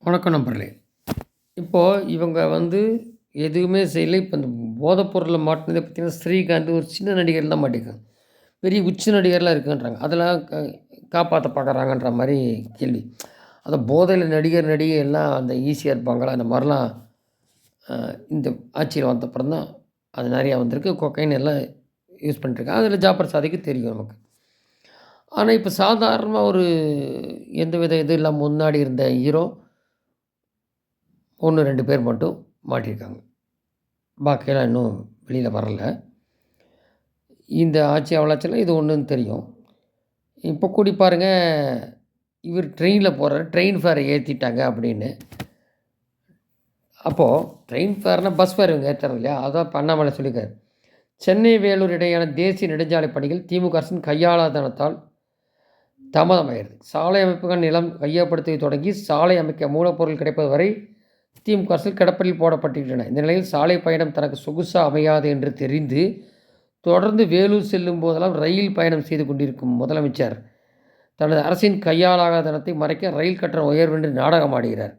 வணக்கம் நண்பர்களே. இவங்க எதுவுமே செய்யல. இப்போ இந்த போதைப் பொருள்ல மாட்டுனதே பார்த்தீங்கன்னா, ஸ்ரீகாந்த் ஒரு சின்ன நடிகர் தான் மாட்டியிருக்காங்க. பெரிய உச்ச நடிகர்லாம் இருக்குன்றாங்க. அதெல்லாம் காப்பாத்த பார்க்குறாங்கன்ற மாரி கேள்வி. அதான் போதையில நடிகர், நடிகை எல்லாம் அந்த ஈஸியா இருப்பாங்களா? அந்த மாரிலாம் இந்த ஆட்சியில வந்தப்புறம் தான் அது நெறையா வந்திருக்கு. கொக்கைன் எல்லாம் யூஸ் பண்ணிட்டுருக்காங்க. அதில ஜாஃபர் சாதிக்கு தெரியும் நமக்கு. ஆனா, இப்ப சாதாரணமா எந்தவித இது இல்லாம முன்னாடி இருந்த ஹீரோ 1, 2 பேர் மட்டும் மாட்டியிருக்காங்க. பாக்கியெல்லாம் இன்னும் வெளியில வரல. இந்த ஆட்சி அவலாச்சில இது ஒண்ணுன்னு தெரியும். இப்போ கூடி பாருங்க, இவர் ட்ரெயின்ல போறாரு. ட்ரெயின் ஃபேர ஏத்திட்டாங்க அப்படின்னு. அப்போ ட்ரெயின் ஃபேர்னா பஸ் ஃபேர் இவங்க ஏத்துறது இல்லையா? அதான் இப்ப அண்ணாமலை சொல்லியிருக்காரு. சென்னை, வேலூர் இடையேயான தேசிய நெடுஞ்சாலை பணிகள் திமுக அரசின் கையாளாதனத்தால் தாமதமாகிறது. சாலை அமைப்புகள் நிலம் கையகப்படுத்துவதை தொடங்கி சாலை அமைக்க மூலப்பொருள் கிடைப்பது வரை திமுக அரசில் கிடப்பில் போடப்பட்டிருக்கின்றன. இந்த நிலையில் சாலை பயணம் தனக்கு சொகுசா அமையாது என்று தெரிந்து தொடர்ந்து வேலூர் செல்லும் போதெல்லாம் ரயில் பயணம் செய்து கொண்டிருக்கும் முதலமைச்சர் தனது அரசின் கையாளாதனத்தை மறைக்க ரயில் கட்டணம் உயர்வு என்று நாடகம் ஆடுகிறார்.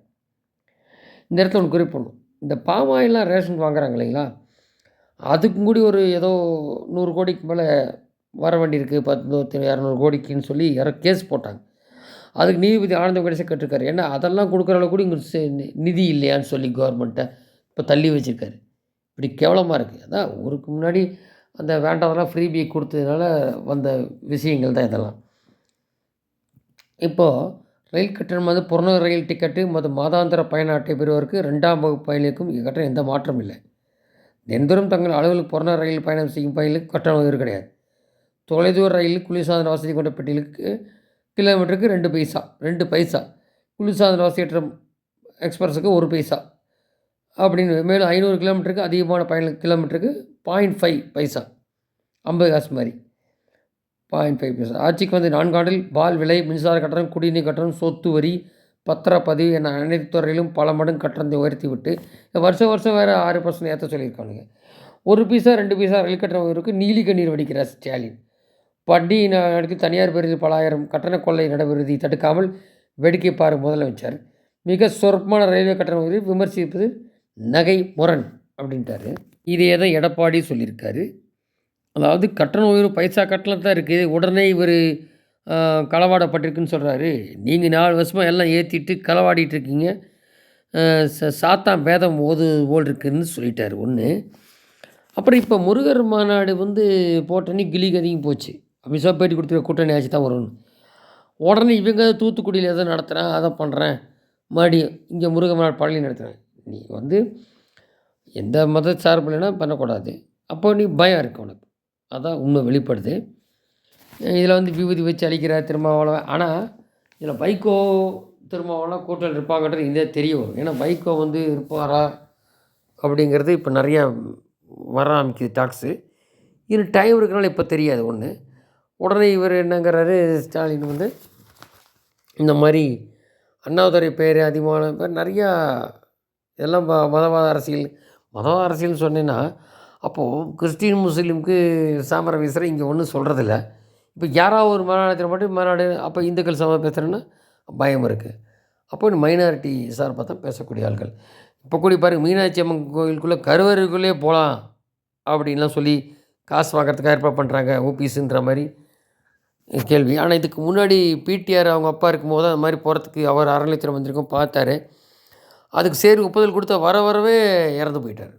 இந்த இடத்துல ஒன்று குறிப்பிடணும். இந்த பாமாயில்லாம் ரேஷன் வாங்குறாங்க இல்லைங்களா? அதுக்கும் கூடி ஏதோ 100 கோடிக்கு மேலே வர வேண்டியிருக்கு. 10, 200 கோடிக்குன்னு சொல்லி யாரோ கேஸ் போட்டாங்க. அதுக்கு நீதிபதி ஆனந்த வெங்கடேசன் கேட்டிருக்காரு. ஏன்னா அதெல்லாம் கொடுக்குற அளவுக்கு கூட இங்கே நிதி இல்லையான்னு சொல்லி கவர்மெண்ட்டை இப்போ தள்ளி வச்சிருக்காரு. இப்படி கேவலமாக இருக்குது. அதான் ஊருக்கு முன்னாடி அந்த வேண்டாதெல்லாம் ஃப்ரீபி கொடுத்ததுனால வந்த விஷயங்கள் தான் இதெல்லாம். இப்போது ரயில் கட்டணம் புறநகர் ரயில் டிக்கெட்டு மாதாந்திர பயண அட்டை பெறுவோருக்கு 2ஆம் வகுப்பு பயணிகளுக்கும் கட்டணம் எந்த மாற்றம் இல்லை. தினந்தோறும் தங்கள் அலுவலுக்கு புறநகர் ரயில் பயணம் செய்யும் பயணிகளுக்கு கட்டணம் உயர்வு கிடையாது. தொலைதூர ரயிலில் குளிர்சாதன வசதி கொண்ட பெட்டிகளுக்கு கிலோமீட்டருக்கு 2 பைசா. குளிர்சாதன வசதியற்ற எக்ஸ்பிரஸுக்கு 1 பைசா அப்படின்னு. மேலும் 500 கிலோமீட்டருக்கு அதிகமான கிலோமீட்டருக்கு 0.5 பைசா, 50 காசு மாதிரி 0.5 பைசா. ஆட்சிக்கு 4 ஆண்டில் பால் விலை, மின்சார கட்டணம், குடிநீர் கட்டணம், சொத்து வரி, பத்திரப்பதிவு என அனைத்து துறையிலும் பல மடங்கு கட்டணத்தை உயர்த்தி விட்டு வருஷம் வேறு 6% ஏற்ற சொல்லியிருக்கானுங்க. 1 பைசா 2 பைசா ரயில் கட்டணம் உயர்வுக்கு நீலி கண்ணீர் வடிக்கிறார் ஸ்டாலின். வட்டி நடத்தி தனியார் பேருந்து பல ஆயிரம் கட்டண கொள்ளை நடைபெறுவதை தடுக்காமல் வேடிக்கை பாரும் முதலமைச்சர் மிக சொற்பமான ரயில்வே கட்டண உயர்வை விமர்சிப்பது நகை முரண் அப்படின்ட்டாரு. இதே தான் எடப்பாடி சொல்லியிருக்காரு. அதாவது கட்டண உயர்வு பைசா கட்டணம் தான் இருக்குது, உடனே இவர் களவாடப்பட்டிருக்குன்னு சொல்கிறாரு. நீங்கள் 4 வருஷமாக எல்லாம் ஏற்றிட்டு களவாடிட்டுருக்கீங்க, சாத்தான் வேதம் ஓது போல் இருக்குதுன்னு சொல்லிட்டார் ஒன்று. அப்புறம் இப்போ முருகர் மாநாடு போட்டோன்னே கிளி கதியும் போச்சு. அமித்ஷா பேட்டி கொடுத்துருக்க கூட்டணி ஆட்சி தான் வரும்னு. உடனே இவங்க தூத்துக்குடியில் எதோ நடத்துகிறேன், அதை பண்ணுறேன், மறுபடியும் இங்கே முருகர் மாநாடு பழனி நடத்துகிறேன். நீ எந்த மத சார்புலனா பண்ணக்கூடாது. அப்போ நீ பயம் இருக்கு உனக்கு. அதான் உண்மை வெளிப்படுது. இதில் விபூதி வச்சு அழிக்கிறார் திருமாவளவன். ஆனால் இதில் வைகோ திருமாவளவன் கூட்டத்தில் இருப்பாங்கன்றது இதே தெரிய வரும். ஏன்னா வைகோ இருப்பாரா அப்படிங்கிறது இப்போ நிறையா வர ஆரம்பிக்குது டாக்ஸு. இது டைம் இருக்கிறனால இப்போ தெரியாது ஒன்று. உடனே இவர் என்னங்கிறாரு, ஸ்டாலின் இந்த மாதிரி அண்ணாதுரை பேர் அதிகமான பேர் நிறையா எல்லாம் மதவாத அரசியல்னு சொன்னேன்னா, அப்போது கிறிஸ்டின் முஸ்லீமுக்கு சாமரம் வீசுகிற இங்கே ஒன்றும் சொல்கிறதில்ல. இப்போ யாராவது ஒரு மாநாடத்தில் மட்டும் மாநாடு, அப்போ இந்துக்கள் சம பேசுகிறேன்னா பயம் இருக்குது. அப்போ மைனாரிட்டி சார்பாக தான் பேசக்கூடிய ஆள்கள். இப்போ கூடி பாருங்கள், மீனாட்சி அம்மன் கோயிலுக்குள்ளே கருவறைக்குள்ளே போகலாம் அப்படின்லாம் சொல்லி காசு வாங்கிறதுக்காக ஏற்பாடு பண்ணுறாங்க ஓபிஎஸ்ன்ற மாதிரி கேள்வி. ஆனால் இதுக்கு முன்னாடி பிடிஆர் அவங்க அப்பா இருக்கும்போது அது மாதிரி போகிறதுக்கு அவர் அறநிலையத்துறை வந்திருக்கும் பார்த்தாரு. அதுக்கு சரி ஒப்புதல் கொடுத்தா வரவே இறந்து போயிட்டார்.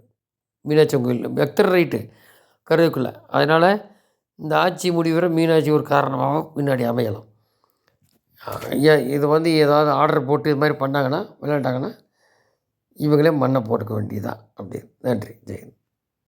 மீனாட்சி அம்மன் கோயில் பக்தர் ரைட்டு கருவுக்குள்ளே. அதனால் இந்த ஆட்சி முடிவுற மீனாட்சி ஒரு காரணமாக பின்னாடி அமையலாம். இது ஏதாவது ஆர்டர் போட்டு இது மாதிரி பண்ணாங்கன்னா விளையாண்டாங்கன்னா இவங்களே மண்ணை போட்டுக்க வேண்டியதுதான். அப்படி. நன்றி. ஜெயந்த்.